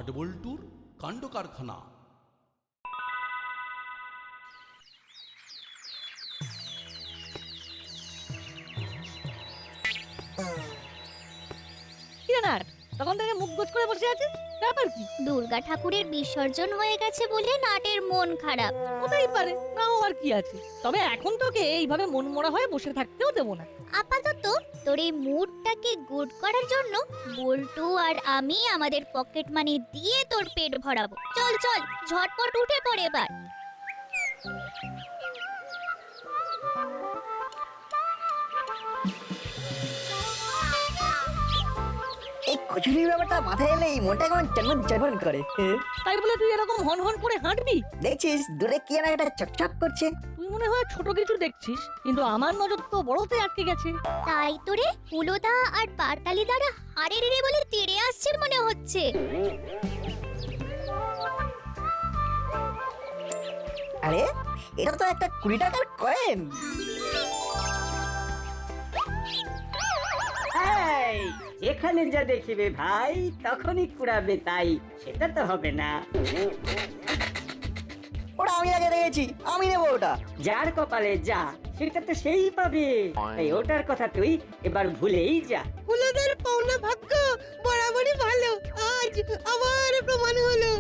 নাটবল্টুর কাণ্ড কারখানা। তখন থেকে মুখ গোছ করে বসে আছে, ব্যাপার কি? দুর্গা ঠাকুরের বিসর্জন হয়ে গেছে বলে নাটের মন খারাপ। হতেই পারে, নাও আর কি আছে। তবে এখন তোকে এইভাবে মন মরা হয়ে বসে থাকতেও দেবো না। আপাতত তোর এই মুডটাকে গুড করার জন্য বল্টু আর আমি আমাদের পকেট মানি দিয়ে তোর পেট ভরাবো। চল চল, ঝটপট উঠে পড়ে এবার। এই কচুরির ব্যাপারটা মাথায় এলেই মনটা কেমন চনমন চনমন করে। তাই বলে তুই এরকম হন হন করে হাঁটবি? দেখছিস দূরে কি না একটা চকচক করছে। তুই মনে হয় ছোট কিছু দেখছিস, কিন্তু আমার নজর তো বড়তে আটকে গেছে। তাই তোরে ফুলোদা আর পাতালি দ্বারা হারে রে বলে তেড়ে আসছে মনে হচ্ছে। আরে এটা তো একটা 20 টাকার কয়েন। এখানে যা দেখিবে ভাই তখনই কুড়াবে তাই, সেটা তো হবে না। ওটা আমি আগে দেখেছি, আমি নেবো ওটা। যার কপালে যা সেটা তো সেই পাবে, তাই ওটার কথা তুই এবার ভুলেই যা। ফুলদের পাওনা ভাগ্য বরাবরই ভালো, আজ আবার প্রমাণ হলো।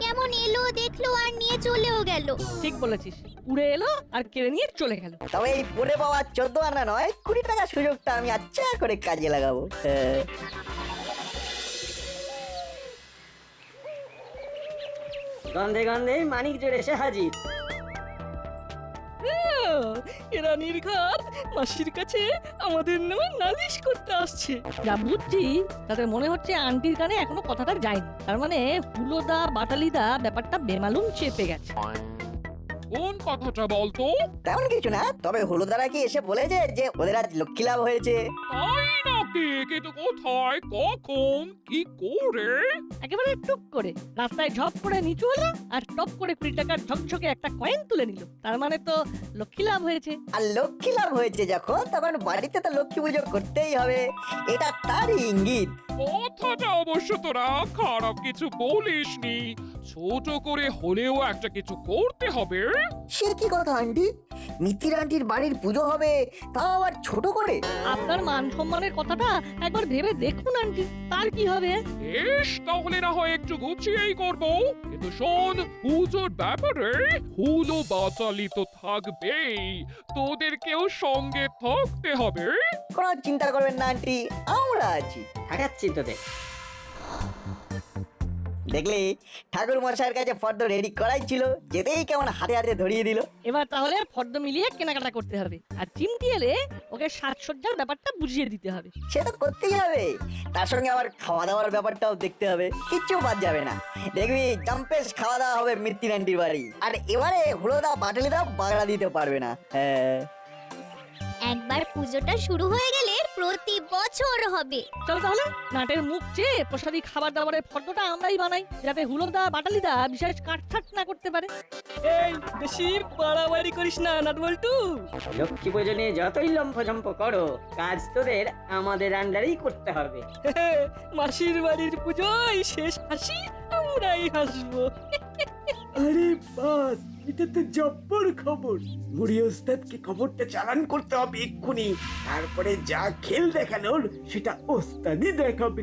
কেমন এলো দেখলো আর নিয়ে চলেও গেল। ঠিক বলেছিস, উড়ে এলো আর কেড়ে নিয়ে চলে গেল। তবে এই পরে পাওয়া 14 আনা নয় 20 টাকার সুযোগটা আমি আচ্ছা করে কাজে লাগাবো। গন্ধে গন্ধে মানিক জোড়ে এসে হাজির। এরা নির্ঘাত মাসির কাছে আমাদের নামে নালিশ করতে আসছে। যা বুঝছি তাতে মনে হচ্ছে আন্টির কানে এখনো কথাটা যায়নি। তার মানে হুলোদা বাটালিদা ব্যাপারটা বেমালুম চেপে গেছে। কোন কথাটা বলতো? তেমন কিছু না, তবে হলুদারা কি এসে বলেছে যে ওদের আজ লক্ষ্মী লাভ হয়েছে। তাই নাকি? কিন্তু কোথায়, কখন, কি করে? একেবারে টুক করে রাস্তায় ঝপ করে নিচু হলো আর টপ করে 20 টাকার ঝকঝকে একটা কয়েন তুলে নিল। তার মানে তো লক্ষ্মী লাভ হয়েছে। আর লক্ষ্মী লাভ হয়েছে যখন, তখন বাড়িতে তো লক্ষ্মী পুজো করতেই হবে, এটা তারই ইঙ্গিত। কথাটা অবশ্য তোরা খারাপ কিছু বলিসনি, ছোট করে হলেও একটা কিছু করতে হবে। সে কি কথা আন্টি, মিত্তির আন্টির বাড়ির পুজো হবে তাও আবার ছোট করে? আপনার মান সম্মানের কথাটা একবার ভেবে দেখুন আন্টি, তার কি হবে? বেশ, তাহলে না হয় একটু গুছিয়েই করবো, কিন্তু শোন, পুজোর ব্যাপারে হুলো বাচালি তো থাকবেই, তোদেরকেও সঙ্গে থাকতে হবে। কোনো চিন্তা করবেন না আন্টি, আমরা আছি। থাকাচ্ছি তোদের। দেখলে ঠাকুর মশাইয়ের কাছে ফর্দ রেডি করাই ছিল, যেতেই কেমন হাতে হাতে ধরিয়ে দিল। এবার তাহলে ফর্দ মিলিয়ে কেনাকাটা করতে হবে, আর চিমটি এলে ওকে সাজসজ্জার ব্যাপারটা বুঝিয়ে দিতে হবে। সে তো করতেই হবে, তার সঙ্গে আবার খাওয়া দাওয়ার ব্যাপারটাও দেখতে হবে, কিচ্ছু বাদ যাবে না। দেখবি জম্পেশ খাওয়া দাওয়া হবে মিত্তির আন্টির বাড়ি। আর এবারে হুলোদা বাটালিদা বাগড়া দিতে পারবে না। হ্যাঁ, একবার পুজোটা শুরু হয়ে গেলে প্রতি বছর হবে। চল তাহলে নাটের মুখ চেয়ে প্রসাদী খাবার দাবারের ফর্দটা আমরাই বানাই, যাতে হুলোদা বাটালিদা বিশেষ কাটছাট না করতে পারে। এই বেশি বাড়াবাড়ি করিস না নাটবল্টু। লক্ষ্মী পুজো নিয়ে যতই লম্ফঝম্প করো, কাজ তোদের আমাদের আন্ডারেই করতে হবে। মাসির বাড়ির পুজোয় শেষ হাসি আমরাই হাসবো। আরে বাস, এটা তো জব্বর খবর। মুড়ি ওস্তাদকে খবরটা চালান করতে হবে এক্ষুনি, তারপরে যা খেল দেখানোর সেটা ওস্তাদই দেখাবে।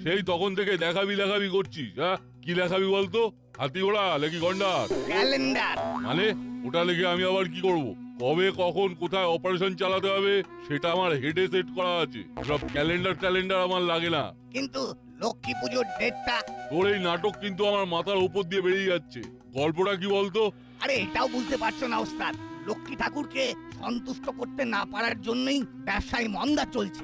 সেই তখন থেকে দেখাবি দেখাবি করছিস, হ্যাঁ? কি দেখাবি বলতো? হাতি ঘোড়া নাকি গন্ডার? ক্যালেন্ডার। মানে ওটা লেগে আমি আবার কি করব? কবে কখন কোথায় অপারেশন চালাতে হবে সেটা আমার হেডে সেট করা আছে। সব ক্যালেন্ডার আমার লাগে না। কিন্তু লক্ষ্মী পুজোর ডেটটা? তোর এই নাটক কিন্তু আমার মাথার উপর দিয়ে বেরিয়ে যাচ্ছে। গল্পটা কি বলতো? আরে এটাও বুঝতে পারছো না ওস্তাদ, লক্ষ্মী ঠাকুরকে সন্তুষ্ট করতে না পারার জন্যই ব্যবসায় মন্দা চলছে।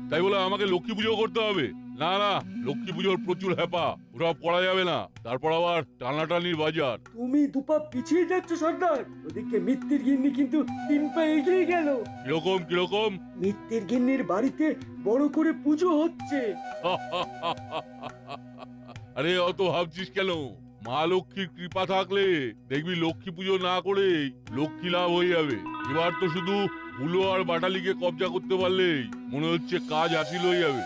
তাই বলে আমাকে লক্ষ্মী পুজো করতে হবে? না না, লক্ষ্মী পুজোর প্রচুর হ্যাপা, ওরা পড়া যাবে না, তারপর আবার টানাটানির বাজার। তুমি দুপা পিছিয়ে যাচ্ছ সর্দার, ওদিকে মিত্তির গিন্নি কিন্তু 3 পা এগিয়ে গেল। কিরকম কিরকম? মিত্তির গিন্নির বাড়িতে বড় করে পুজো হচ্ছে। আরে অত ভাবছিস কেন? মা লক্ষ্মীর কৃপা থাকলে দেখবি লক্ষ্মী পুজো না করে লক্ষ্মী লাভ হয়ে যাবে। এবার তো শুধু হুলো আর বাটালিকে কবজা করতে পারলেই মনে হচ্ছে কাজ হাসিল হয়ে যাবে।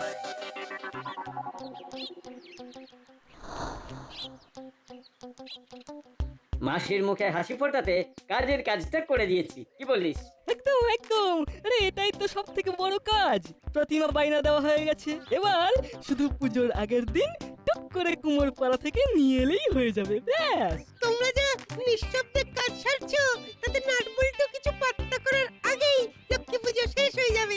মাসির মুখে হাসি ফোটাতে কাজের কাজটা করে দিয়েছি, কি বলিস? একদম একদম, আরে এটাই তো সব থেকে বড় কাজ। প্রতিমা বাইনা দেওয়া হয়ে গেছে, এবার শুধু পুজোর আগের দিন টুক করে কুমোর পাড়া থেকে নিয়ে এলেই হয়ে যাবে, ব্যাস। তোমরা যা নিঃশব্দে কাজ সারছো তাতে নাটবল্টু কিছু পাত্তা করার আগেই লক্ষ্মী পুজো শেষ হয়ে যাবে।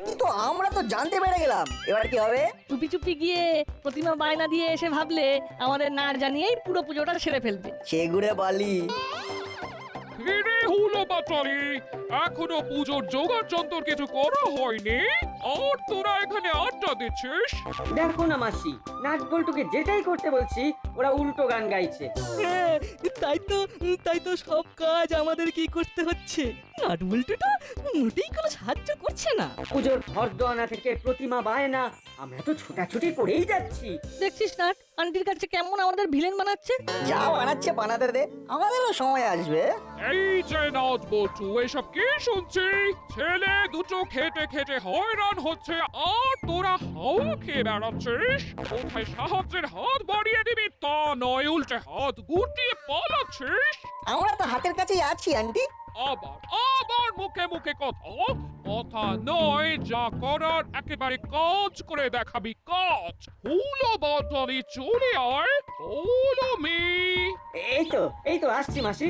কিন্তু আমরা তো জানতে পেরে গেলাম, এবার কি হবে? চুপি চুপি গিয়ে প্রতিমা বায়না দিয়ে এসে ভাবলে আমাদের না জানিয়েই পুরো পুজোটা সেরে ফেলবে। সে ঘুরে বালি। ফিরে হুলো বাটালি, এখনো পুজোর জোগাড় যন্ত্র কিছু করা হয়নি, আর তোরা এখানে আড্ডা দিচ্ছিস? দেখো না মাসি, নাট বল্টুকে যেটাই করতে বলছি ওরা উল্টো গান গাইছে। হ্যাঁ, তাই তো সব কাজ আমাদের কি করতে হচ্ছে। নাটবল্টুটা মোটেই কোনো সাহায্য করছে না। পুজোর ঘরদোয়ানা থেকে প্রতিমা বায়না, আমরা তো ছোটাছুটি করেই যাচ্ছি। দেখছিস না আন্টির কাছে কেমন আমাদের ভিলেন বানাচ্ছে। যা বানাচ্ছে বানাতে দে, আমাদেরও সময় আসবে। এই যে নাট বল্টু, এসব কি শুনছি? ছেলে দুটো খেটে খেটে হয়রান হচ্ছে আর তোরা হাওয়া খেয়ে বেড়াচ্ছিস। কোথায় সাহায্যের হাত বাড়িয়ে দিবি তা নয়, উল্টে হাত গুটিয়ে পালাচ্ছিস। আমরা তো হাতের কাছেই আছি আন্টি। আবার মুখে মুখে কথা নয়, যা করার একেবারে কাজ করে দেখাবি, কাজ। হুলো বাটালি চলে আয়, হুলো মি। এই তো আসছি মাসি।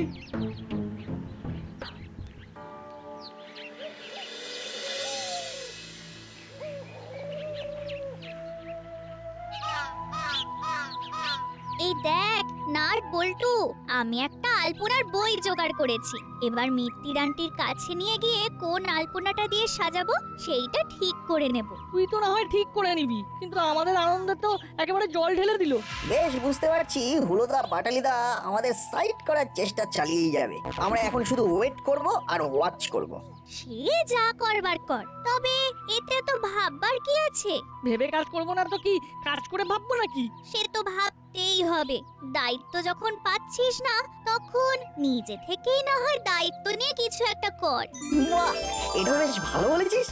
এই দেখ নাট বল্টু, আমি একটা আলপনার বই জোগাড় করেছি। এবার মিত্তির আন্টির কাছে নিয়ে গিয়ে কোন আলপনাটা দিয়ে সাজাবো সেইটা ঠিক করে নেব। তুই তো না হয় ঠিক করে নিবি, কিন্তু আমাদের আনন্দে তো একেবারে জল ঢেলে দিল। বেশ বুঝতে পারছি হুলোদা বাটালিদা আমাদের সাইড করার চেষ্টা চালিয়ে যাবে। আমরা এখন শুধু ওয়েট করব আর ওয়াচ করব। সে যা করবার কর, তবে এতে তো ভাববার কি আছে? ভেবে কাজ করবো না তো কি কাজ করে ভাববো নাকি? সে তো ভাবতেই হবে। দায়িত্ব যখন পাচ্ছিস না, তখন নিজে থেকেই না হয় দায়িত্ব নিয়ে কিছু একটা কর। বাহ, এটা বেশ ভালো বলেছিস।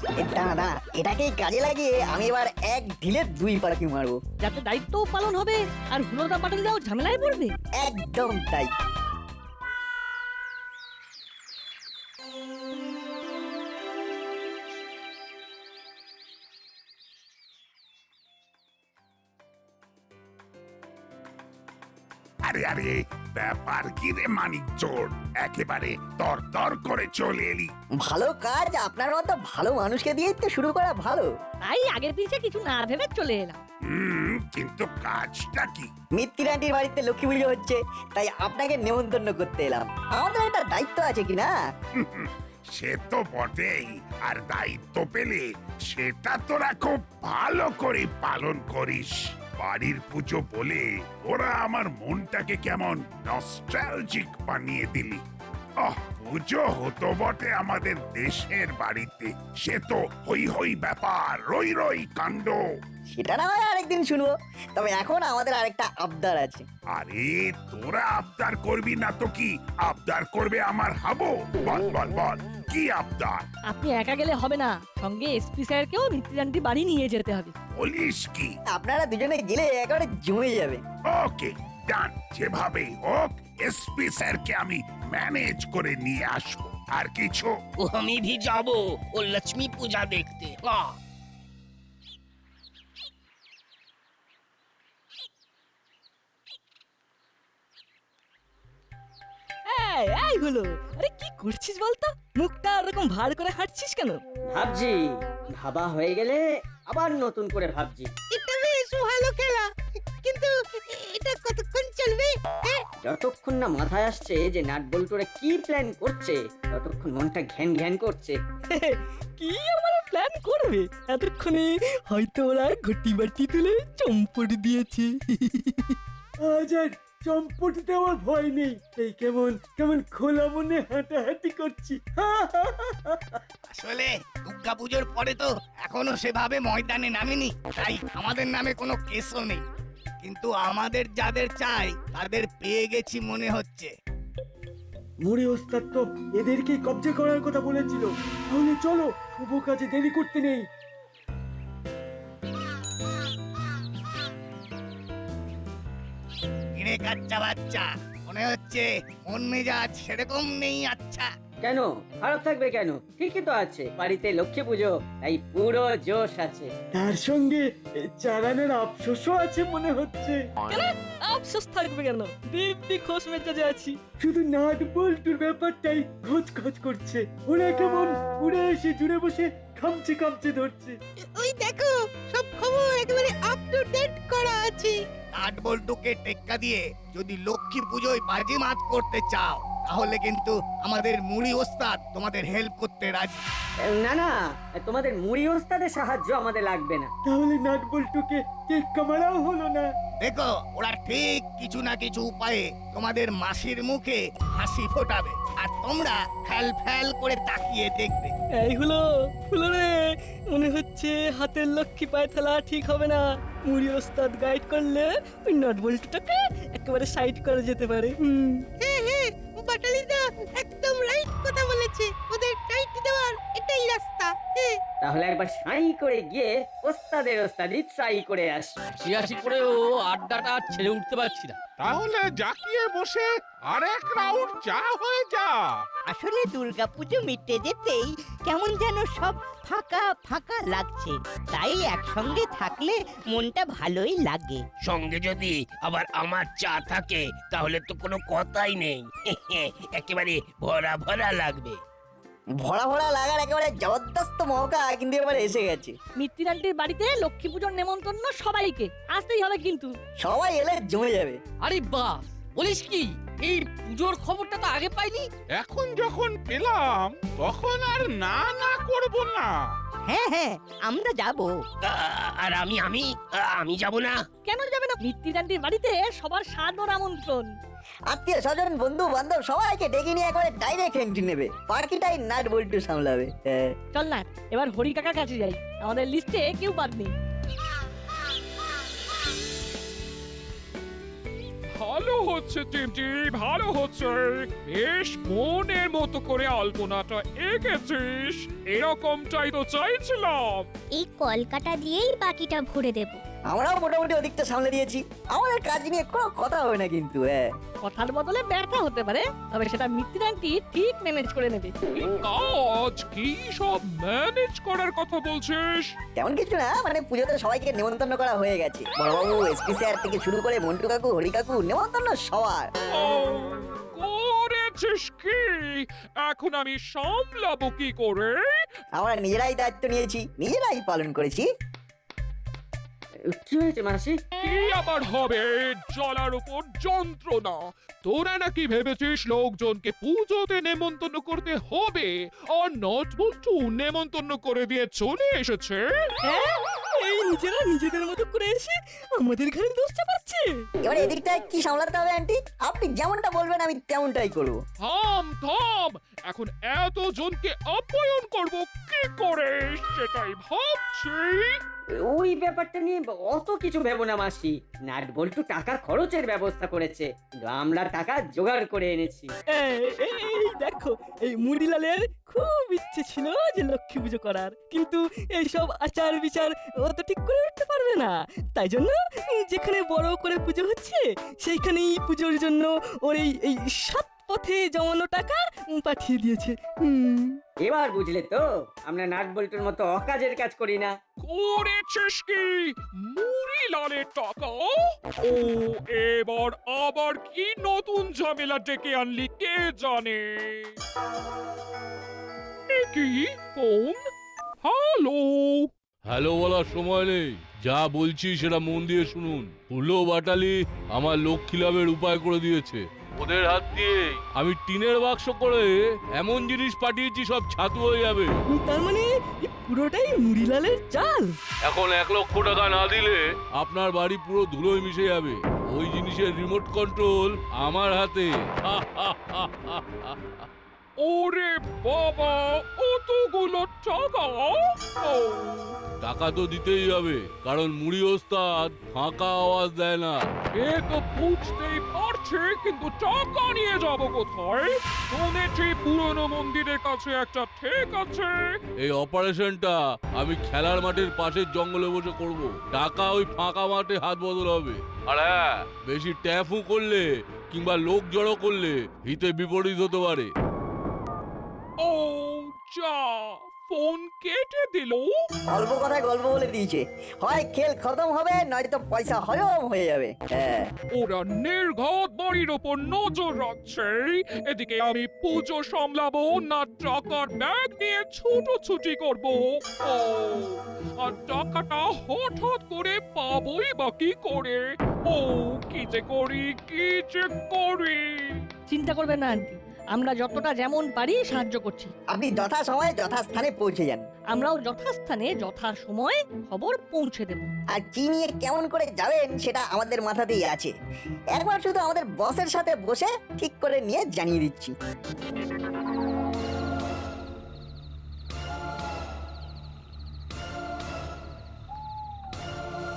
না এটাকেই কাজে লাগিয়ে আমি এবার এক ঢিলে 2 পাখি মারবো। যাতে দায়িত্বও পালন হবে আর হুলোদা বাটালিদাও ঝামেলায় পড়বে। একদম তাই। আরে আরে, ব্যাপার কি রে মানিক চোর, একেবারে তর করে চলে এলি। ভালো কাজ আপনার মতো ভালো মানুষকে দিয়েই তো শুরু করা ভালো। তাই আগে পিছে কিছু না ভেবে চলে এলাম। কিন্তু কাজটা কি? মিত্তির আন্টির বাড়িতে লক্ষ্মী পুজো হচ্ছে, তাই আপনাকে নেমন্তন্ন করতে এলাম। আমাদের একটা দায়িত্ব আছে কি না? সে তো বটেই, আর দায়িত্ব পেলে সেটা তোরা খুব ভালো করে পালন করিস। বাড়ির পুজো বলে ওরা আমার মনটাকে কেমন নস্টালজিক বানিয়ে দিলি। পুজো হতো বটে আমাদের দেশের বাড়িতে, সে তো হই হই ব্যাপার, রই রই কাণ্ড। সেটা না হয় আরেকদিন শুনবো, তবে এখন আমাদের আরেকটা আবদার আছে। আরে তোরা আবদার করবি না তো কি আবদার করবে আমার হাবো? বল বল বল, কি আবদার? আপনি একা গেলে হবে না, সঙ্গে এসপি স্যারকেও মিত্তির আন্টি বাড়ি নিয়ে যেতে হবে। বলিস কি? আপনারা দুজনে গেলে একেবারে জমে যাবে। ওকে ডান, যেভাবে হোক এসপি স্যারকে আমি ম্যানেজ করে নিয়ে আসবো। আর কিছু? আমি ভি যাবো ও লক্ষ্মী পূজা দেখতে। এই হলো, আরে কি করছিস বলতো? মুখটা এরকম ভার করে হাঁটছিস কেন? ভাবছি, ভাবা হয়ে গেলে আবার নতুন করে ভাবছি। এটা বেশ ভালো খেলা, কিন্তু এটা কতক্ষণ চলবে? যতক্ষণ না মাথায় আসছে যে নাট বল্টুরা কি প্ল্যান করছে, ততক্ষণ মনটা ঘ্যান ঘ্যান করছে। কি আমার প্ল্যান করবে। এতক্ষণে হয়তো ওরা ঘটি বাটি তুলে চম্পট দিয়েছে। আজ আর চম্পট দেওয়ার ভয় নেই। এই কেমন কেমন খোলা মনে হাঁটাহাঁটি করছি। আসলে দুর্গাপুজোর পরে তো এখনো সেভাবে ময়দানে নামেনি, তাই আমাদের নামে কোনো কেসও নেই। কিন্তু আমাদের যাদের চাই তাদের পেয়ে গেছি মনে হচ্ছে। মুড়ি ওস্তাদ তো এদেরকেই কবজা করার কথা বলেছিল। তাহলে চলো, শুভ কাজে দেরি করতে নেই। কিরে কাচ্চা বাচ্চা, মনে হচ্ছে মন মেজাজ সেরকম নেই। আচ্ছা, কেন খারাপ থাকবে কেন? ঠিকই তো আছে, বাড়িতে লক্ষ্মী পুজো, তাই পুরো জোশ আছে। তার সঙ্গে চালানোর আফসোসও আছে মনে হচ্ছে। আফসোস থাকবে কেন? দিব্যি খোশ মেজাজে আছি। শুধু নাট বল্টুর ব্যাপারটাই খোঁজ খোঁজ করছে। ওরা কেমন উড়ে এসে জুড়ে বসে খামচে খামচে ধরছে। ওই দেখো, সব খবর একেবারে আপ টু ডেট করা আছে। নাট বল্টুকে টেক্কা দিয়ে যদি লক্ষ্মী পুজোয় বাজিমাত করতে চাও তাহলে কিন্তু আমাদের মুড়ি ওস্তাদ তোমাদের হেল্প করতে রাজি। না না, তোমাদের মুড়ি ওস্তাদের সাহায্য আমাদের লাগবে না। তাহলে নাট বল্টুকে টেক্কা মারাও হলো না। দেখো, ওরা ঠিক কিছু না কিছু উপায়ে তোমাদের মাসির মুখে হাসি ফোটাবে, আর তোমরা ফ্যাল ফ্যাল করে তাকিয়ে দেখবে। এই হলো রে, মনে হচ্ছে হাতের লক্ষ্মী পায়ে ফেলা ঠিক হবে না। মুড়ি ওস্তাদ গাইড করলে ওই নট বল্টুটাকে একেবারে সাইড করা যেতে পারে। হ্যাঁ হ্যাঁ, বাটালিদা একদম রাইট কথা বলেছে। ওদের টাইট দেওয়ার এটাই রাস্তা। হ্যাঁ, তাহলে একবার সাই করে গিয়ে ওস্তাদের ওস্তাদি ট্রাই করে আসি। শিয়াশি করেও আড্ডাটা ছেড়ে উঠতে পারছি না। তাহলে জাকিয়ে বসে আরেক রাউন্ড চা হয়ে যা। আসলে দুর্গাপুজো মিটে যেতেই কেমন যেন সব ফাঁকা ফাঁকা লাগছে, তাই একসঙ্গে থাকলে মনটা ভালোই লাগে। সঙ্গে যদি আবার আমার চা থাকে তাহলে তো কোনো কথাই নেই, একেবারে ভরা ভরা লাগবে। ভরা ভরা লাগার একেবারে জবরদস্ত মৌকা কিন্তু এবার এসে গেছে। মিত্তির আন্টির বাড়িতে লক্ষ্মী পুজোর নেমন্তন্ন সবাইকে আসতেই হবে কিন্তু। সবাই এলে জমে যাবে। আরে বাস, বলিস কি, এই পুজোর খবরটা তো আগে পাইনি। এখন যখন পেলাম তখন আর না না করব না। হ্যাঁ হ্যাঁ, আমরা যাব। আর আমি যাব না। কেন যাবে না? মিত্তির আন্টির বাড়িতে সবার সাদর আমন্ত্রণ। আত্মীয় স্বজন বন্ধু বান্ধব সবাইকে ডেকে নিয়ে একবারে ডাইরেক্ট এন্ট্রি নেবে। পার্কিটাই নাট বল্টু সামলাবে। চল না, এবার হরি কাকার কাছে যাই। আমাদের লিস্টে কেউ বাদ নেই। ভালো হচ্ছে টিমটি, ভালো হচ্ছে। বেশ মনের মতো করে আলপনাটা এঁকেছিস, এরকমটাই তো চাইছিলাম। এই কলকাটা দিয়েই বাকিটা ভরে দেব। আমরাও মোটামুটি ওদিকটা সামলে দিয়েছি। আমাদের কাজ নিয়ে কোনো কথা হবে না কিন্তু। কথার বদলে ব্যর্থ হতে পারে, তবে সেটা মিত্তির আন্টি ঠিক ম্যানেজ করে নেবে। এই কাজ কি সব ম্যানেজ করার কথা বলছিস? তেমন কিছু না, মানে পুজোতে সবাইকে নেমন্তন্ন করা হয়ে গেছে। বড়বাবু, এসপি স্যার থেকে শুরু করে মন্টু কাকু, হরি কাকু, নেমন্তন্ন সবার। ও, করেছিস কি? এখন আমি সামলাবো কি করে? আমরা নিজেরাই দায়িত্ব নিয়েছি, নিজেরাই পালন করেছি। কি হয়েছে মাসি? কি আবার হবে? জলার উপর যন্ত্রণা। তোরা নাকি ভেবেছিস লোকজনকে পুজোতে নেমন্তন্ন করতে হবে, আর নট বল্টু নেমন্তন্ন করে দিয়ে চলে এসেছে। হ্যাঁ, এই নিজেরা নিজেদের মতো করে এসে আমাদের ঘরে দোষ চাপাচ্ছে। এবার এদিকটায় কি সামলাতে হবে আন্টি? আপনি যেমনটা বলবেন আমি তেমনটাই করবো। থাম থাম, এখন এত জনকে আপ্যায়ন করব কি করে সেটাই ভাবছি। ওই ব্যাপারটা নিয়ে অত কিছু ভেবো না মাসি। নাট বল্টু টাকা খরচের ব্যবস্থা করেছে, কিন্তু আমরা টাকা জোগাড় করে এনেছি। এই দেখো, এই মুড়িলালের খুব ইচ্ছে ছিল যে লক্ষ্মী পুজো করার, কিন্তু এইসব আচার বিচার ও তো ঠিক করে উঠতে পারবে না। তাই জন্য যেখানে বড় করে পুজো হচ্ছে সেইখানেই পুজোর জন্য ওর এই সাত পথে জমানো টাকা পাঠিয়ে দিয়েছে। এবার বুঝলে তো, আমরা নাট বল্টুর মতো অকাজের কাজ করি না। করেছিস কি মুড়ি লালের টাকা? ও, এবার আবার কি নতুন ঝামেলা ডেকে আনলি কে জানে। এ কি ফোন? হ্যালো হ্যালো বলার সময় নেই, যা বলছি সেটা মন দিয়ে শুনুন। হুলো বাটালি আমার লক্ষ্মী লাভের উপায় করে দিয়েছে। ওদের হাত দিয়ে আমি টিনের বাক্স করে এমন জিনিস পাঠিয়েছি সব ছাতু হয়ে যাবে। তার মানে পুরোটাই মুড়িলালের চাল। এখন 1,00,000 টাকা না দিলে আপনার বাড়ি পুরো ধুলোয় মিশে যাবে। ওই জিনিসের রিমোট কন্ট্রোল আমার হাতে। ওরে বাবা, অতগুলো টাকা! ও, টাকা তো দিতেই হবে, কারণ মুড়ি ওস্তাদ ফাঁকা আওয়াজ দেয় না। এ তো বুঝতেই পারছি, কিন্তু টাকা নিয়ে যাব কোথায়? শুনেছি পুরনো মন্দিরের কাছে একটা ঠিক আছে। এই অপারেশনটা আমি খেলার মাঠের পাশের জঙ্গলে বসে করব। টাকা ওই ফাঁকা মাঠে হাত বদল হবে। আর হ্যাঁ, বেশি ট্যাফু করলে কিংবা লোক জড়ো করলে হিতে বিপরীত হতে পারে। ও যা, ফোন কেটে দিল। অল্প কথায় গল্প বলে দিয়েছে, হয় খেল খতম হবে নয়তো পয়সা হজম হয়ে যাবে। হ্যাঁ, ওরা নির্ঘাত বাড়ির ওপর নজর রাখছে। এদিকে আমি পুজো সামলাবো না টাকার ব্যাগ নিয়ে ছুটোছুটি করব। ও, আর টাকাটা হঠাৎ করে পাবোই বা কি করে? ও, কি যে করি, কি যে করি! চিন্তা করবেন না আন্টি, আমরা যতটা যেমন পারি সাহায্য করছি। আপনি যথাসময়ে যথাস্থানে পৌঁছে যান। আমরাও যথাস্থানে যথাসময়ে খবর পৌঁছে দেব। আর কি নিয়ে কেমন করে যাবেন সেটা আমাদের মাথাতেই আছে। একবার শুধু আমাদের বসের সাথে বসে ঠিক করে নিয়ে জানিয়ে দিচ্ছি।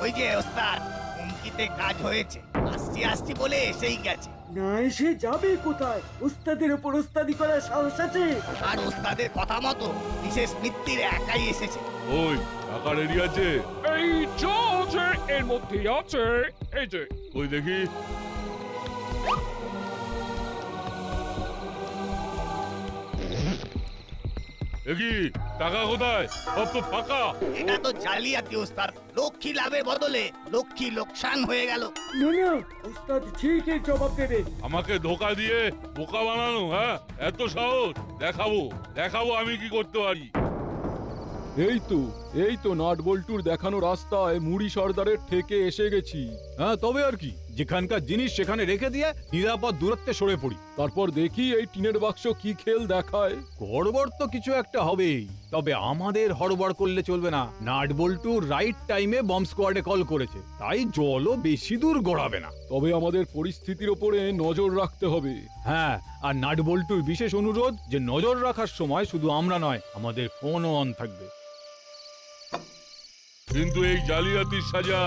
ওই যে ওস্তাদ, হুমকিতে কাজ হয়েছে। আসছি আসছি বলে এসেই গেছে। না এসে যাবে কোথায়? ওস্তাদের ওপর ওস্তাদি করার সাহস আছে? আর ওস্তাদের কথা মতো বিশেষ মিত্তির একাই এসেছে। ওই টাকা রেডি আছে? এই যা আছে এর মধ্যেই আছে। এই যে, ওই দেখি। দেখি টাকা কোথায়? সব তো ফাঁকা। এটা তো জালিয়াতি ওস্তাদ। লক্ষ্মী লাভের বদলে লক্ষ্মী লোকসান হয়ে গেল। না না, ওস্তাদ ঠিকই জবাব দেবে। আমাকে ধোকা দিয়ে বোকা বানানো, হ্যাঁ? এত সাহস? দেখাবো দেখাবো আমি কি করতে পারি। এই তো নাট বল্টুর দেখানো রাস্তায় মুড়ি সর্দারের থেকে এসে গেছি। হ্যাঁ, তবে আর কি, যেখানকার জিনিস সেখানে রেখে দিয়ে নিরাপদ দূরত্বে সরে পড়ি। তারপর দেখি এই টিনের বাক্স কি খেল দেখায়। গড়বড় তো কিছু একটা হবেই, তবে আমাদের হড়বড় করলে চলবে না। নাট বল্টু রাইট টাইমে বম্ব স্কোয়াডে কল করেছে, তাই জলও বেশি দূর গড়াবে না। তবে আমাদের পরিস্থিতির ওপরে নজর রাখতে হবে। হ্যাঁ, আর নাট বল্টুর বিশেষ অনুরোধ যে নজর রাখার সময় শুধু আমরা নয়, আমাদের ফোনও অন থাকবে। কিন্তু এই জালিয়াতির সাজা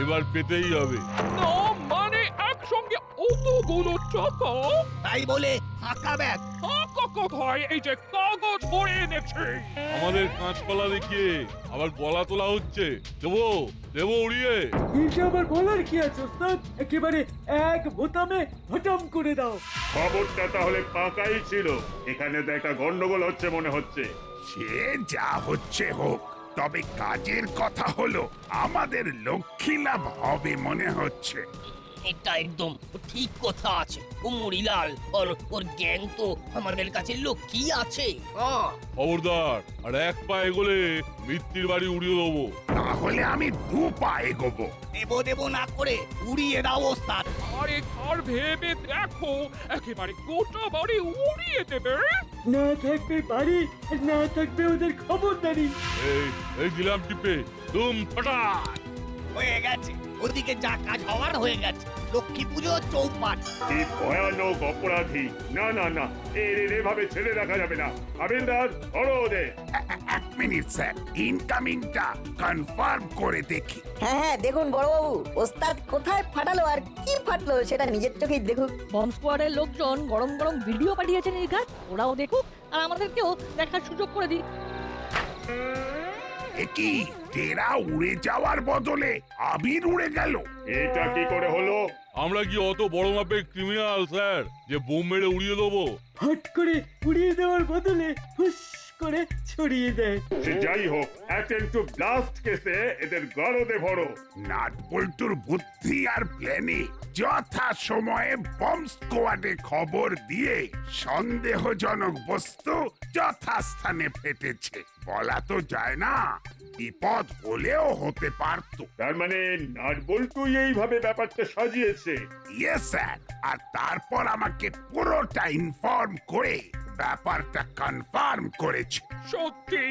এবার পেতেই হবে। না মানে একসঙ্গে অতগুলো টাকা? তাই বলে ফাঁকা ব্যাগ? টাকা কোথায়? এই যে কাগজ ভরে এনেছি। আমাদের কাঁচকলা দেখিয়ে আবার গলা তোলা হচ্ছে। দেবো দেবো উড়িয়ে। এটা আবার বলার কি আছে ওস্তাদ? একেবারে এক বোতামে হজম করে দাও। খবরটা তাহলে পাকাই ছিল। এখানে তো একটা গন্ডগোল হচ্ছে মনে হচ্ছে। সে যা হচ্ছে হোক, তবে কাজের কথা হলো আমাদের লক্ষ্মী লাভ হবে মনে হচ্ছে। এটা একদম ঠিক কথা আছে। ও মুড়িলাল ওর গ্যাং তো আমাদের কাছে লক্ষ্মী আছে। খবরদার, আর এক পা এগোলে মৃত্যুর বাড়ি উড়িয়ে দেবো। তাহলে আমি 2 পা এগোবো। দেব না করে উড়িয়ে দাও ওস্তাদ। আরে কার ভেবে দেখো, একেবারে গোটা বাড়ি উড়িয়ে দেবে। না থাকবে বাড়ি, না থাকবে ওদের খবরদারি। এই দিলাম টিপে, তুম ফটাক। হয়ে গেছে, ওদিকে যা কাজ হওয়ার হয়ে গেছে। লক্ষ্মী পুজো চৌপাট। কি ভয়ানক অপরাধী! না না না, এভাবে ছেড়ে রাখা যাবে না। হাবিলদার, ধরো ওদের। 1 মিনিট স্যার, ইনকামিংটা কনফার্ম করে দেখি। হ্যাঁ হ্যাঁ, দেখুন বড়বাবু, ওস্তাদ কোথায় ফাটালো আর কি ফাটলো সেটা নিজের চোখেই দেখুন। বম্ব স্কোয়াডের লোকজন গরম গরম ভিডিও পাঠিয়েছে নির্ঘাত, ওরাও দেখুক আর আমাদেরকেও দেখার সুযোগ করে দিক। কি তেরা উড়ে যাওয়ার বদলে আবির উড়ে গেল? এটা কি করে হলো? আমরা কি অত বড় মাপের ক্রিমিনাল স্যার যে বোম মেরে উড়িয়ে দেবো? হট করে উড়িয়ে দেওয়ার বদলে হুস করে ছড়িয়ে দেয়। সে যাই হোক, অ্যাটেম্প টু ব্লাস্ট কেসে এদের গলদে ভরো। নাট বল্টুর বুদ্ধি আর প্ল্যানে যথা সময়ে বম্ব স্কোয়াডে খবর দিয়ে সন্দেহজনক বস্তু যথাস্থানে ফেটেছে। বলা তো যায় না, বিপদ হলেও হতে পারতো। তার মানে নাট বল্টু এইভাবে ব্যাপারটা সাজিয়েছে? Yes sir. আর তারপর আমাকে পুরোটা ইনফর্ম করে ব্যাপারটা কনফার্ম করেছে। সত্যি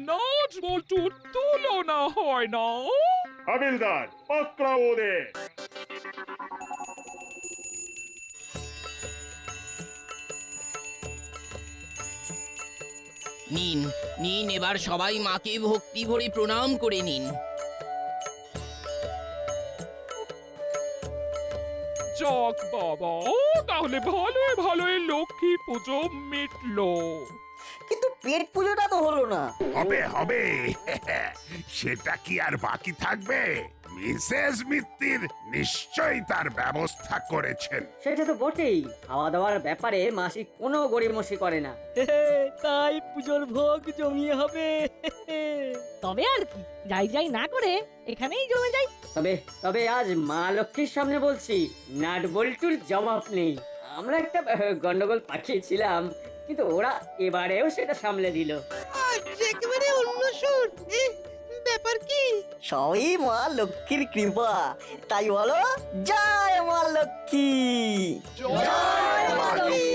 নাট বল্টুর তুলনা হয় না। হাবিলদার পাকড়াও ওদের। নিন নিন, এবার সবাই মাকে ভক্তি ভরে প্রণাম করে নিন। যাক বাবা, তাহলে ভালোই ভালোই লক্ষ্মী পুজো মিটলো। কিন্তু পেট পুজোটা তো হলো না। হবে হবে সেটা কি আর বাকি থাকবে? মিসেস মিত্তির নিশ্চয়ই তার ব্যবস্থা করেছেন। সেটা তো বটেই, খাওয়া দাওয়ার ব্যাপারে মাসি কোনো গড়িমসি করে না। তাই পুজোর ভোগ জমিয়ে হবে। তবে আর কি, যাই যাই না করে এখানেই জমে যাই। তবে তবে আজ মা লক্ষ্মীর সামনে বলছি, নাট বল্টুর জবাব নেই। আমরা একটা গন্ডগোল পাঠিয়েছিলাম, কিন্তু ওরা এবারেও সেটা সামলে দিল। একেবারে অন্য সুর। ব্যাপার কি? সবই মা লক্ষ্মীর কৃপা, তাই বলো জয় মা লক্ষ্মী। জয় মা লক্ষ্মী।